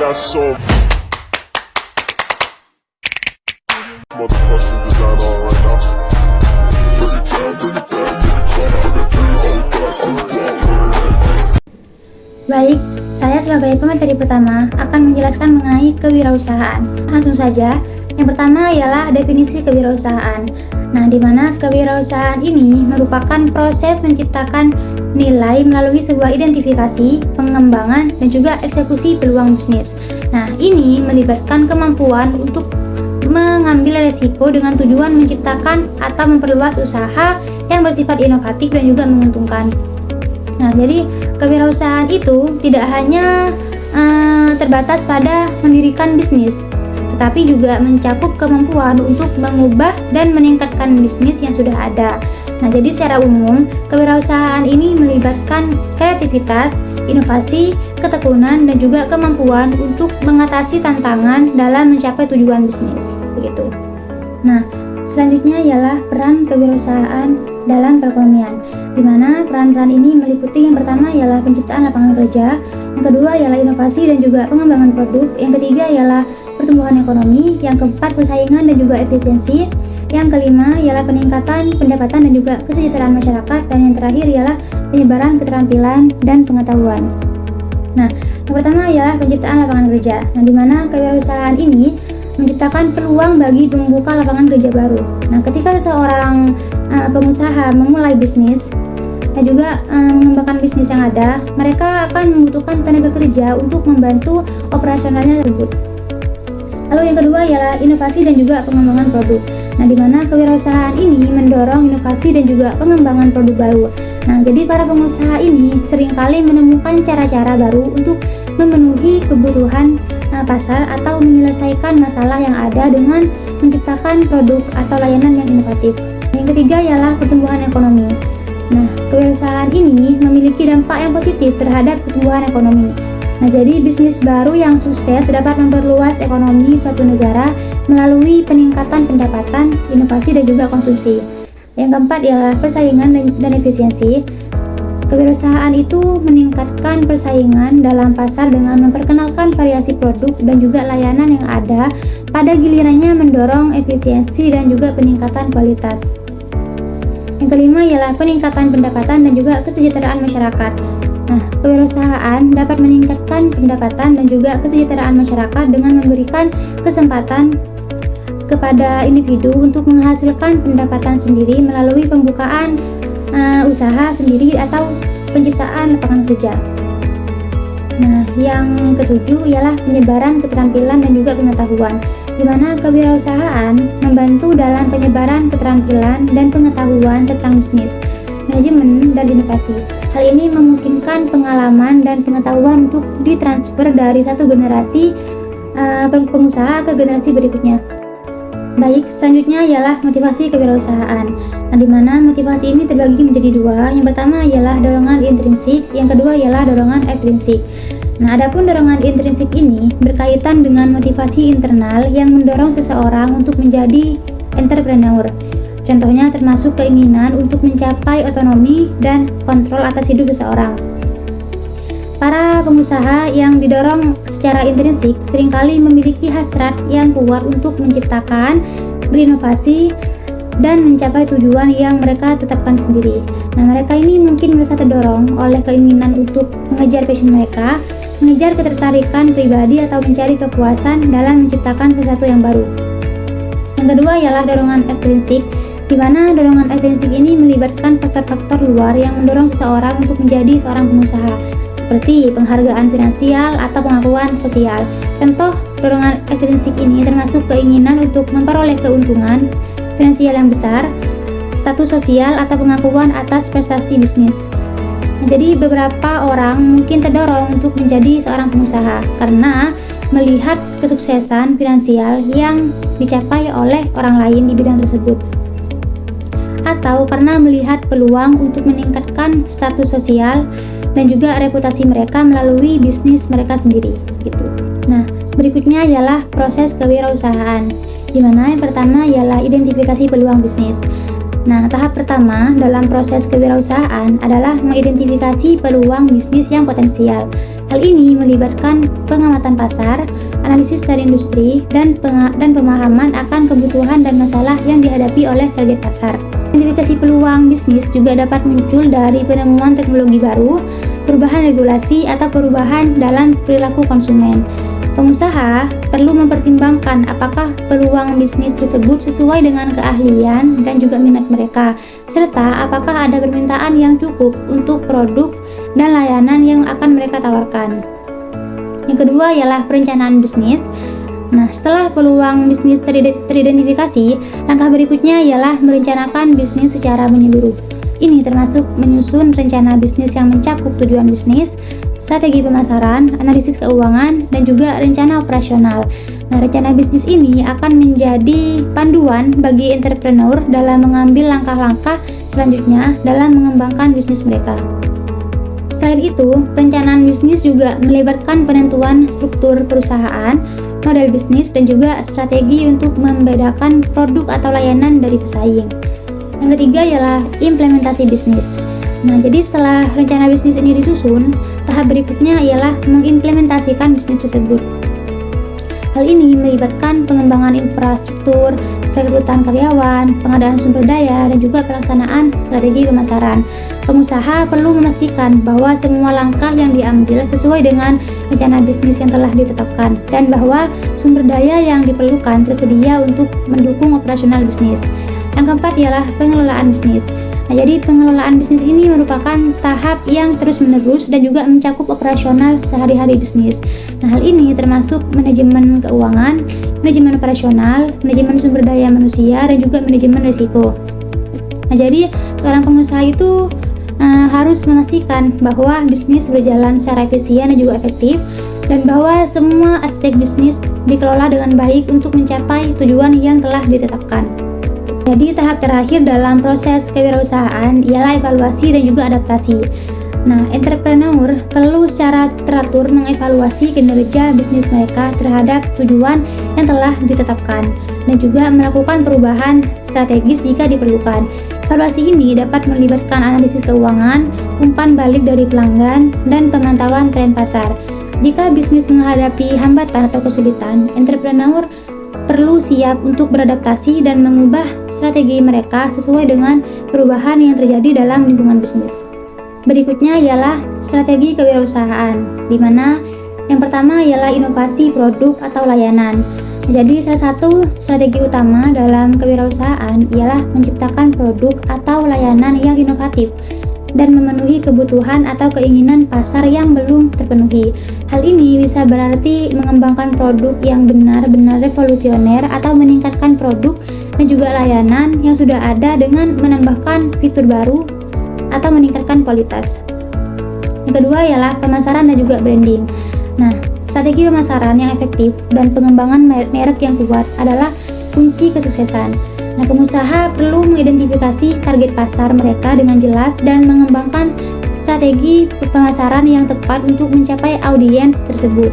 got so motherfucking design on right now. Bring it down, bring it down, bring it down. I got 3 old guys to Baik, saya sebagai pemateri pertama akan menjelaskan mengenai kewirausahaan. Langsung saja, yang pertama ialah definisi kewirausahaan. Nah, di mana kewirausahaan ini merupakan proses menciptakan nilai melalui sebuah identifikasi, pengembangan, dan juga eksekusi peluang bisnis. Nah, ini melibatkan kemampuan untuk mengambil resiko dengan tujuan menciptakan atau memperluas usaha yang bersifat inovatif dan juga menguntungkan. Nah, jadi kewirausahaan itu tidak hanya terbatas pada mendirikan bisnis, tetapi juga mencakup kemampuan untuk mengubah dan meningkatkan bisnis yang sudah ada. Nah, jadi secara umum, kewirausahaan ini melibatkan kreativitas, inovasi, ketekunan, dan juga kemampuan untuk mengatasi tantangan dalam mencapai tujuan bisnis. Begitu. Nah, selanjutnya ialah peran kewirausahaan dalam perekonomian, di mana peran-peran ini meliputi yang pertama ialah penciptaan lapangan kerja, yang kedua ialah inovasi dan juga pengembangan produk, yang ketiga ialah pertumbuhan ekonomi, yang keempat persaingan dan juga efisiensi, yang kelima ialah peningkatan pendapatan dan juga kesejahteraan masyarakat, dan yang terakhir ialah penyebaran keterampilan dan pengetahuan. Nah, yang pertama ialah penciptaan lapangan kerja. Nah, di mana kewirausahaan ini menciptakan peluang bagi membuka lapangan kerja baru. Nah, ketika seseorang pengusaha memulai bisnis dan juga mengembangkan bisnis yang ada, mereka akan membutuhkan tenaga kerja untuk membantu operasionalnya tersebut. Lalu yang kedua ialah inovasi dan juga pengembangan produk. Nah, di mana kewirausahaan ini mendorong inovasi dan juga pengembangan produk baru. Nah, jadi para pengusaha ini seringkali menemukan cara-cara baru untuk memenuhi kebutuhan pasar atau menyelesaikan masalah yang ada dengan menciptakan produk atau layanan yang inovatif. Yang ketiga ialah pertumbuhan ekonomi. Nah, kewirausahaan ini memiliki dampak yang positif terhadap pertumbuhan ekonomi. Nah, jadi bisnis baru yang sukses dapat memperluas ekonomi suatu negara melalui peningkatan pendapatan, inovasi, dan juga konsumsi. Yang keempat ialah persaingan dan efisiensi. Kewirausahaan itu meningkatkan persaingan dalam pasar dengan memperkenalkan variasi produk dan juga layanan yang ada, pada gilirannya mendorong efisiensi dan juga peningkatan kualitas. Yang kelima ialah peningkatan pendapatan dan juga kesejahteraan masyarakat. Nah, kewirausahaan dapat meningkatkan pendapatan dan juga kesejahteraan masyarakat dengan memberikan kesempatan kepada individu untuk menghasilkan pendapatan sendiri melalui pembukaan usaha sendiri atau penciptaan lapangan kerja. Nah, yang ketujuh ialah penyebaran keterampilan dan juga pengetahuan, di mana kewirausahaan membantu dalam penyebaran keterampilan dan pengetahuan tentang bisnis, manajemen, dan inovasi. Hal ini memungkinkan pengalaman dan pengetahuan untuk ditransfer dari satu generasi pengusaha ke generasi berikutnya. Baik, selanjutnya ialah motivasi kewirausahaan. Nah, di mana motivasi ini terbagi menjadi dua. Yang pertama ialah dorongan intrinsik, yang kedua ialah dorongan ekstrinsik. Nah, adapun dorongan intrinsik ini berkaitan dengan motivasi internal yang mendorong seseorang untuk menjadi entrepreneur. Contohnya termasuk keinginan untuk mencapai otonomi dan kontrol atas hidup seseorang. Para pengusaha yang didorong secara intrinsik seringkali memiliki hasrat yang kuat untuk menciptakan, berinovasi, dan mencapai tujuan yang mereka tetapkan sendiri. Nah, mereka ini mungkin merasa terdorong oleh keinginan untuk mengejar passion mereka, mengejar ketertarikan pribadi, atau mencari kepuasan dalam menciptakan sesuatu yang baru. Yang kedua ialah dorongan ekstrinsik, di mana dorongan ekstrinsik ini melibatkan faktor-faktor luar yang mendorong seseorang untuk menjadi seorang pengusaha, seperti penghargaan finansial atau pengakuan sosial. Contoh dorongan ekstrinsik ini termasuk keinginan untuk memperoleh keuntungan finansial yang besar, status sosial, atau pengakuan atas prestasi bisnis. Nah, jadi beberapa orang mungkin terdorong untuk menjadi seorang pengusaha karena melihat kesuksesan finansial yang dicapai oleh orang lain di bidang tersebut, atau karena melihat peluang untuk meningkatkan status sosial dan juga reputasi mereka melalui bisnis mereka sendiri gitu. Nah, berikutnya ialah proses kewirausahaan, di mana yang pertama ialah identifikasi peluang bisnis. Nah, tahap pertama dalam proses kewirausahaan adalah mengidentifikasi peluang bisnis yang potensial. Hal ini melibatkan pengamatan pasar, analisis dari industri, dan pemahaman akan kebutuhan dan masalah yang dihadapi oleh target pasar. Identifikasi peluang bisnis juga dapat muncul dari penemuan teknologi baru, perubahan regulasi, atau perubahan dalam perilaku konsumen. Pengusaha perlu mempertimbangkan apakah peluang bisnis tersebut sesuai dengan keahlian dan juga minat mereka, serta apakah ada permintaan yang cukup untuk produk dan layanan yang akan mereka tawarkan. Yang kedua ialah perencanaan bisnis. Nah, setelah peluang bisnis teridentifikasi, langkah berikutnya ialah merencanakan bisnis secara menyeluruh. Ini termasuk menyusun rencana bisnis yang mencakup tujuan bisnis, strategi pemasaran, analisis keuangan, dan juga rencana operasional. Nah, rencana bisnis ini akan menjadi panduan bagi entrepreneur dalam mengambil langkah-langkah selanjutnya dalam mengembangkan bisnis mereka. Selain itu, perencanaan bisnis juga melibatkan penentuan struktur perusahaan, model bisnis, dan juga strategi untuk membedakan produk atau layanan dari pesaing. Yang ketiga ialah implementasi bisnis. Nah, jadi setelah rencana bisnis ini disusun, tahap berikutnya ialah mengimplementasikan bisnis tersebut. Hal ini melibatkan pengembangan infrastruktur, rekrutan karyawan, pengadaan sumber daya, dan juga pelaksanaan strategi pemasaran. Pengusaha perlu memastikan bahwa semua langkah yang diambil sesuai dengan rencana bisnis yang telah ditetapkan, dan bahwa sumber daya yang diperlukan tersedia untuk mendukung operasional bisnis. Yang keempat ialah pengelolaan bisnis. Nah, jadi pengelolaan bisnis ini merupakan tahap yang terus-menerus dan juga mencakup operasional sehari-hari bisnis. Nah, hal ini termasuk manajemen keuangan, manajemen operasional, manajemen sumber daya manusia, dan juga manajemen risiko. Nah, jadi seorang pengusaha itu harus memastikan bahwa bisnis berjalan secara efisien dan juga efektif, dan bahwa semua aspek bisnis dikelola dengan baik untuk mencapai tujuan yang telah ditetapkan. Jadi tahap terakhir dalam proses kewirausahaan ialah evaluasi dan juga adaptasi. Nah, entrepreneur perlu secara teratur mengevaluasi kinerja bisnis mereka terhadap tujuan yang telah ditetapkan, dan juga melakukan perubahan strategis jika diperlukan. Evaluasi ini dapat melibatkan analisis keuangan, umpan balik dari pelanggan, dan pemantauan tren pasar. Jika bisnis menghadapi hambatan atau kesulitan, entrepreneur perlu siap untuk beradaptasi dan mengubah strategi mereka sesuai dengan perubahan yang terjadi dalam lingkungan bisnis. Berikutnya ialah strategi kewirausahaan, di mana yang pertama ialah inovasi produk atau layanan. Jadi salah satu strategi utama dalam kewirausahaan ialah menciptakan produk atau layanan yang inovatif dan memenuhi kebutuhan atau keinginan pasar yang belum terpenuhi. Hal ini bisa berarti mengembangkan produk yang benar-benar revolusioner atau meningkatkan produk dan juga layanan yang sudah ada dengan menambahkan fitur baru atau meningkatkan kualitas. Yang kedua ialah pemasaran dan juga branding. Nah, strategi pemasaran yang efektif dan pengembangan merek yang kuat adalah kunci kesuksesan. Nah, pengusaha perlu mengidentifikasi target pasar mereka dengan jelas dan mengembangkan strategi pemasaran yang tepat untuk mencapai audiens tersebut.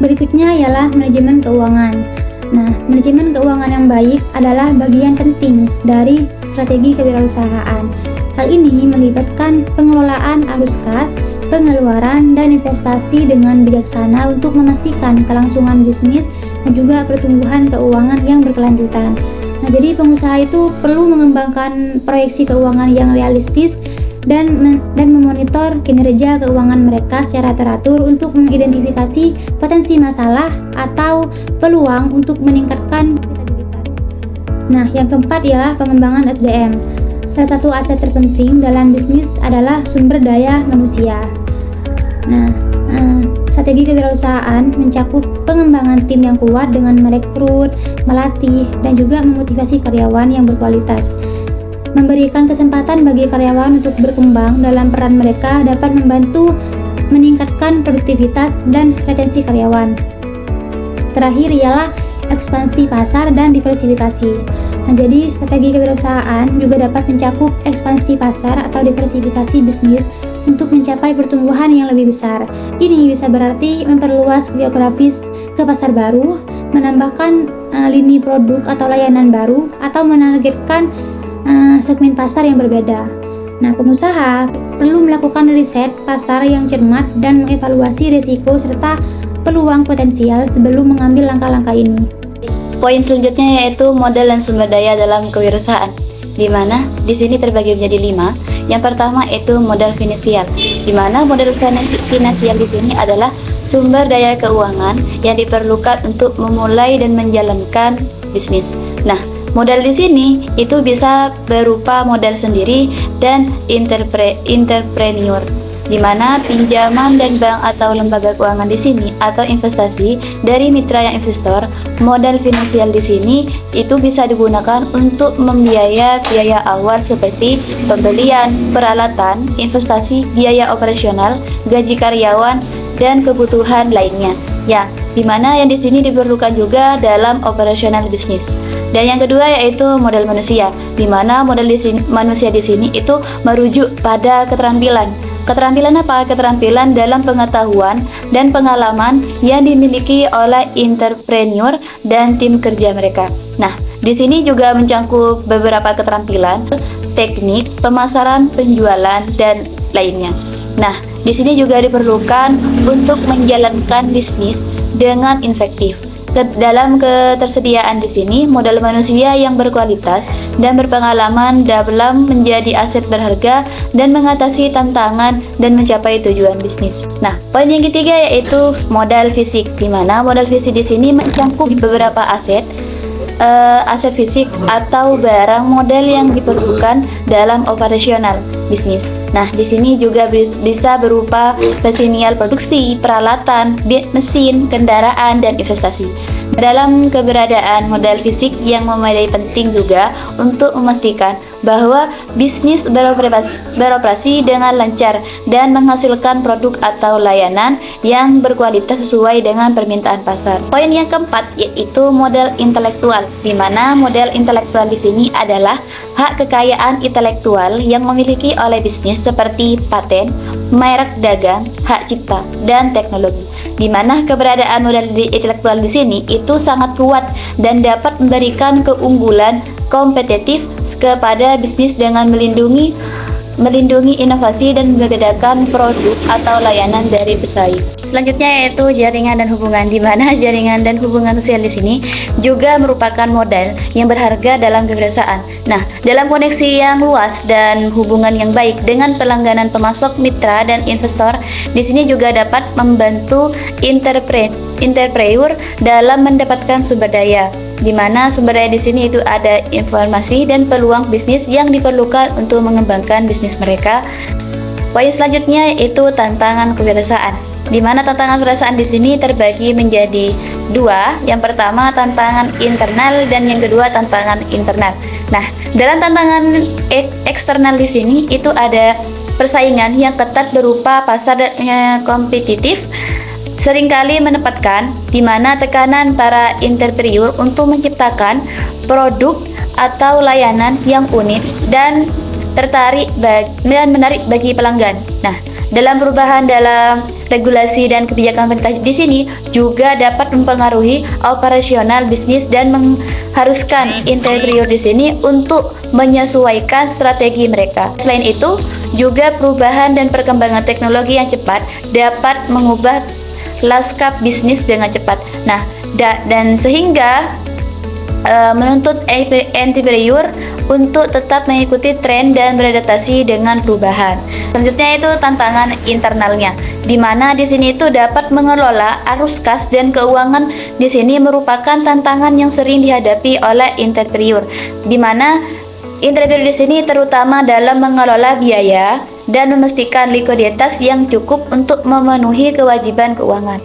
Berikutnya ialah manajemen keuangan. Nah, manajemen keuangan yang baik adalah bagian penting dari strategi kewirausahaan. Hal ini melibatkan pengelolaan arus kas, pengeluaran, dan investasi dengan bijaksana untuk memastikan kelangsungan bisnis dan juga pertumbuhan keuangan yang berkelanjutan. Nah, jadi pengusaha itu perlu mengembangkan proyeksi keuangan yang realistis dan memonitor kinerja keuangan mereka secara teratur untuk mengidentifikasi potensi masalah atau peluang untuk meningkatkan profitabilitas. Nah, yang keempat ialah pengembangan SDM. Salah satu aset terpenting dalam bisnis adalah sumber daya manusia. Nah, strategi kewirausahaan mencakup pengembangan tim yang kuat dengan merekrut, melatih, dan juga memotivasi karyawan yang berkualitas. Memberikan kesempatan bagi karyawan untuk berkembang dalam peran mereka dapat membantu meningkatkan produktivitas dan retensi karyawan. Terakhir ialah ekspansi pasar dan diversifikasi. Nah, jadi strategi kewirausahaan juga dapat mencakup ekspansi pasar atau diversifikasi bisnis untuk mencapai pertumbuhan yang lebih besar. Ini bisa berarti memperluas geografis ke pasar baru, menambahkan lini produk atau layanan baru, atau menargetkan segmen pasar yang berbeda. Nah, pengusaha perlu melakukan riset pasar yang cermat dan mengevaluasi risiko serta peluang potensial sebelum mengambil langkah-langkah ini. Poin selanjutnya yaitu modal dan sumber daya dalam kewirausahaan, di mana di sini terbagi menjadi 5. Yang pertama itu modal finansial, di mana modal finansial di sini adalah sumber daya keuangan yang diperlukan untuk memulai dan menjalankan bisnis. Nah, modal di sini itu bisa berupa modal sendiri dan entrepreneur, di mana pinjaman dan bank atau lembaga keuangan di sini atau investasi dari mitra yang investor. Modal finansial di sini itu bisa digunakan untuk membiaya biaya awal seperti pembelian peralatan, investasi, biaya operasional, gaji karyawan, dan kebutuhan lainnya. Ya, dimana yang di sini diperlukan juga dalam operasional bisnis. Dan yang kedua yaitu modal manusia, di mana modal manusia di sini itu merujuk pada keterampilan. Keterampilan apa? Keterampilan dalam pengetahuan dan pengalaman yang dimiliki oleh entrepreneur dan tim kerja mereka. Nah, di sini juga mencangkup beberapa keterampilan, teknik, pemasaran, penjualan, dan lainnya. Nah, di sini juga diperlukan untuk menjalankan bisnis dengan efektif. Dalam ketersediaan di sini, modal manusia yang berkualitas dan berpengalaman dalam menjadi aset berharga dan mengatasi tantangan dan mencapai tujuan bisnis. Nah, poin yang ketiga yaitu modal fisik, di mana modal fisik di sini mencangkup beberapa aset fisik atau barang modal yang diperlukan dalam operasional bisnis. Nah, di sini juga bisa berupa personil produksi, peralatan, mesin, kendaraan, dan investasi. Dalam keberadaan modal fisik yang memadai penting juga untuk memastikan bahwa bisnis beroperasi dengan lancar dan menghasilkan produk atau layanan yang berkualitas sesuai dengan permintaan pasar. Poin yang keempat yaitu modal intelektual, di mana modal intelektual di sini adalah hak kekayaan intelektual yang memiliki oleh bisnis seperti paten, merek dagang, hak cipta, dan teknologi. Di mana keberadaan modal intelektual di sini itu sangat kuat dan dapat memberikan keunggulan kompetitif kepada bisnis dengan melindungi inovasi dan membedakan produk atau layanan dari pesaing. Selanjutnya yaitu jaringan dan hubungan, di mana jaringan dan hubungan sosial di sini juga merupakan modal yang berharga dalam kewirausahaan. Nah, dalam koneksi yang luas dan hubungan yang baik dengan pelanggan, pemasok, mitra, dan investor, di sini juga dapat membantu entrepreneur dalam mendapatkan sumber daya, di mana sumber daya di sini itu ada informasi dan peluang bisnis yang diperlukan untuk mengembangkan bisnis mereka. Poin selanjutnya yaitu tantangan kewirausahaan, di mana tantangan kewirausahaan di sini terbagi menjadi 2. Yang pertama tantangan internal dan yang kedua tantangan internal. Nah, dalam tantangan eksternal di sini itu ada persaingan yang ketat berupa pasar kompetitif seringkali menempatkan di mana tekanan para entrepreneur untuk menciptakan produk atau layanan yang unik dan menarik bagi pelanggan. Nah, dalam perubahan dalam regulasi dan kebijakan pemerintah di sini juga dapat mempengaruhi operasional bisnis dan mengharuskan entrepreneur di sini untuk menyesuaikan strategi mereka. Selain itu, juga perubahan dan perkembangan teknologi yang cepat dapat mengubah lanskap bisnis dengan cepat. Nah, dan sehingga menuntut entrepreneur untuk tetap mengikuti tren dan beradaptasi dengan perubahan. Selanjutnya itu tantangan internalnya, di mana di sini itu dapat mengelola arus kas dan keuangan. Di sini merupakan tantangan yang sering dihadapi oleh entrepreneur, di mana entrepreneur di sini terutama dalam mengelola biaya dan memastikan likuiditas yang cukup untuk memenuhi kewajiban keuangan.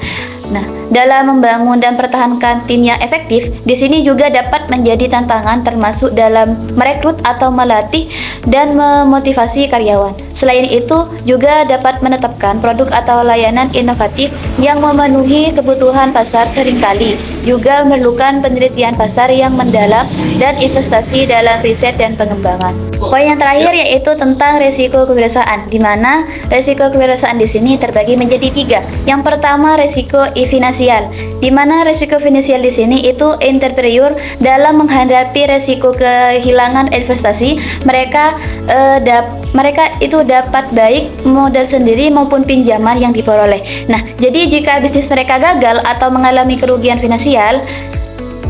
Nah, dalam membangun dan pertahankan tim yang efektif, di sini juga dapat menjadi tantangan termasuk dalam merekrut atau melatih dan memotivasi karyawan. Selain itu, juga dapat menetapkan produk atau layanan inovatif yang memenuhi kebutuhan pasar seringkali juga memerlukan penelitian pasar yang mendalam dan investasi dalam riset dan pengembangan. Poin yang terakhir yaitu tentang resiko kewirausahaan, di mana resiko kewirausahaan di sini terbagi menjadi 3. Yang pertama, resiko finansial finansial, di mana risiko finansial di sini itu entrepreneur dalam menghadapi risiko kehilangan investasi mereka itu dapat baik modal sendiri maupun pinjaman yang diperoleh. Nah, jadi jika bisnis mereka gagal atau mengalami kerugian finansial.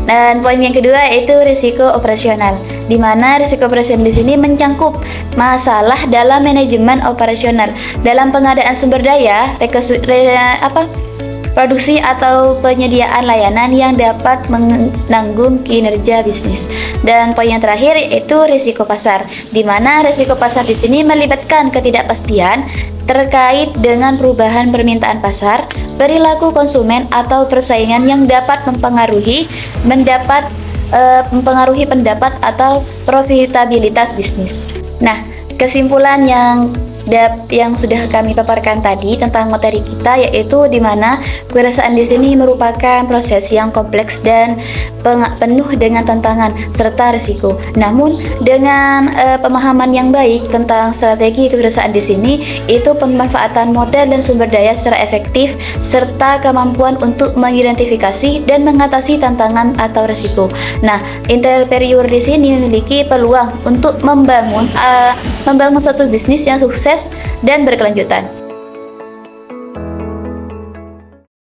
Dan poin yang kedua itu risiko operasional, di mana risiko operasional di sini mencangkup masalah dalam manajemen operasional, dalam pengadaan sumber daya, produksi atau penyediaan layanan yang dapat menanggung kinerja bisnis. Dan poin yang terakhir itu risiko pasar, di mana risiko pasar di sini melibatkan ketidakpastian terkait dengan perubahan permintaan pasar, perilaku konsumen atau persaingan yang dapat mempengaruhi pendapat atau profitabilitas bisnis. Nah, kesimpulan yang sudah kami paparkan tadi tentang materi kita, yaitu di mana kewirausahaan di sini merupakan proses yang kompleks dan penuh dengan tantangan serta risiko. Namun dengan pemahaman yang baik tentang strategi kewirausahaan di sini, itu pemanfaatan modal dan sumber daya secara efektif serta kemampuan untuk mengidentifikasi dan mengatasi tantangan atau risiko. Nah, entrepreneur di sini memiliki peluang untuk membangun suatu bisnis yang sukses dan berkelanjutan.